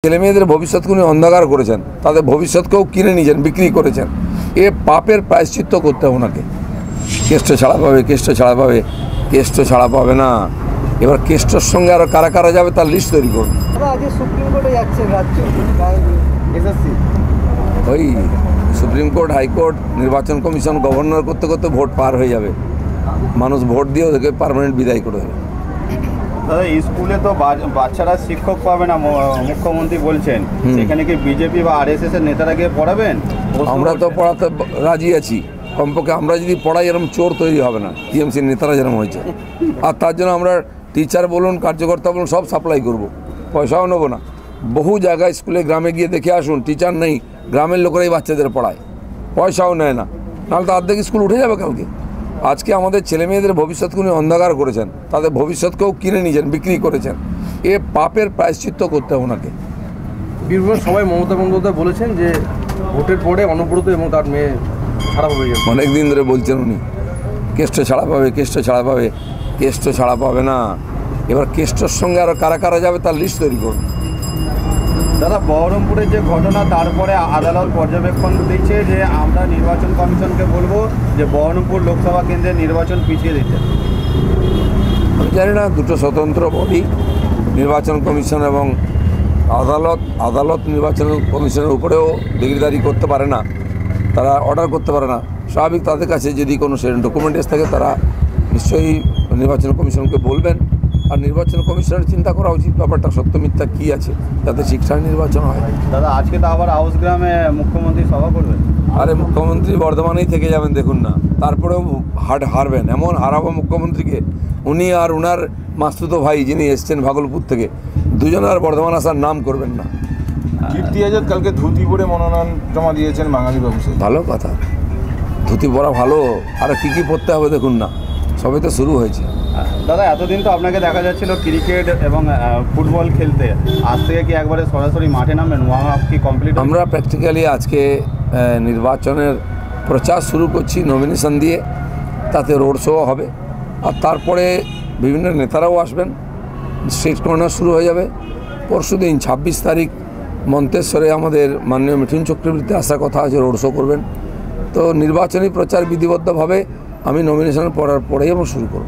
ছেলেমেয়েদের ভবিষ্যৎকে উনি অন্ধকার করেছেন, তাদের ভবিষ্যৎকেও কিনে নিয়েছেন, বিক্রি করেছেন। এ পাপের প্রায়শ্চিত্ত করতে হবে ওনাকে। কেষ্ট ছাড়া পাবে, কেষ্ট ছাড়া পাবে, কেষ্ট ছাড়া পাবে না। এবার কেষ্টর সঙ্গে আরও কারা কারা যাবে তার লিস্ট তৈরি করুন। ওই সুপ্রিম কোর্ট, হাইকোর্ট, নির্বাচন কমিশন, গভর্নর করতে করতে ভোট পার হয়ে যাবে। মানুষ ভোট দিয়ে ওদেরকে পার্মানেন্ট বিদায় করে দেবে। দাদা, স্কুলে তো বাচ্চারা শিক্ষক পাবে না, মুখ্যমন্ত্রী বলছেন। সেখানে কি বিজেপি বা আরএসএস এর নেতারা গিয়ে পড়াবেন? আমরা তো পড়াতে রাজি আছি। কমপক্ষে আমরা যদি পড়াই এরকম চোর তৈরি হবে না, টিএমসির নেতারা যেরকম হয়েছে। আর তার জন্য আমরা টিচার বলুন, কার্যকর্তা বলুন, সব সাপ্লাই করব, পয়সাও নেবো না। বহু জায়গায় স্কুলে গ্রামে গিয়ে দেখে আসুন, টিচার নেই, গ্রামের লোকেরাই বাচ্চাদের পড়ায়, পয়সাও নেয় না। নাহলে তো অর্ধেক স্কুল উঠে যাবে কালকে। আজকে আমাদের ছেলেমেয়েদের ভবিষ্যৎকে উনি অন্ধকার করেছেন, তাদের ভবিষ্যৎকেও কিনে নিয়েছেন, বিক্রি করেছেন। এ পাপের প্রায়শ্চিত্ত করতে হবে ওনাকে। বীরভূমের সবাই মমতা বন্দ্যোপাধ্যায় বলেছেন যে ভোটের পরে অনুব্রত এবং তার মেয়ে ছাড়া হয়ে যাবে। অনেক দিন ধরে বলছেন উনি, কেষ্ট ছাড়া পাবে, কেষ্ট ছাড়া পাবে, কেষ্ট ছাড়া পাবে না। এবার কেষ্টর সঙ্গে আরও কারা কারা যাবে তার লিস্ট তৈরি করুন। দাদা, বহরমপুরের যে ঘটনা, তারপরে আদালত পর্যবেক্ষণ দিচ্ছে যে আমরা নির্বাচন কমিশনকে বলবো যে বহরমপুর লোকসভা কেন্দ্রের নির্বাচন পিছিয়ে দিতে। আমি জানি না, দুটো স্বতন্ত্র বডি, নির্বাচন কমিশন এবং আদালত নির্বাচন কমিশনের উপরেও ডিগ্রিদারি করতে পারে না, তারা অর্ডার করতে পারে না। স্বাভাবিক তাদের কাছে যদি কোনো সেরকম ডকুমেন্টেস থাকে তারা নিশ্চয়ই নির্বাচন কমিশনকে বলবেন। আর নির্বাচন কমিশনের চিন্তা করা উচিত ব্যাপারটা সত্য মিথ্যা কী আছে, যাতে ঠিকঠাক নির্বাচন হয়। দাদা, আজকে তো আবার আউসগ্রামে মুখ্যমন্ত্রী সভা করবেন। আরে মুখ্যমন্ত্রী বর্ধমানেই থেকে যাবেন, দেখুন না, তারপরেও হারবেন। এমন হারাবো মুখ্যমন্ত্রীকে, উনি আর উনার মাস্তুতো ভাই যিনি এসছেন ভাগলপুর থেকে, দুজনে আর বর্ধমান আসার নাম করবেন না। কীর্তি আজাদ কালকে ধুতি পরে মনোনয়ন জমা দিয়েছেন বাঙালি ব্যবসায়ী। ভালো কথা, ধুতি পরা ভালো, আর কী কী পরতে হবে দেখুন না, সবে তো শুরু হয়েছে। দাদা, এতদিন তো আপনাকে দেখা যাচ্ছিল ক্রিকেট এবং ফুটবল খেলতে, আজ থেকে কি একবারে সরাসরি মাঠে নামবেন? ওয়ার্ম আপ কি কমপ্লিট? আমরা প্র্যাকটিক্যালি আজকে নির্বাচনের প্রচার শুরু করছি নমিনেশন দিয়ে, তাতে রোড শো হবে। আর তারপরে বিভিন্ন নেতারাও আসবেন, স্ট্রিট কর্নার শুরু হয়ে যাবে। পরশুদিন 26 তারিখ মন্তেশ্বরে আমাদের মাননীয় মিঠুন চক্রবর্তী আসার কথা আছে, রোড শো করবেন। তো নির্বাচনী প্রচার বিধিবদ্ধভাবে আমি নমিনেশন পড়ার পরেই আমরা শুরু করব।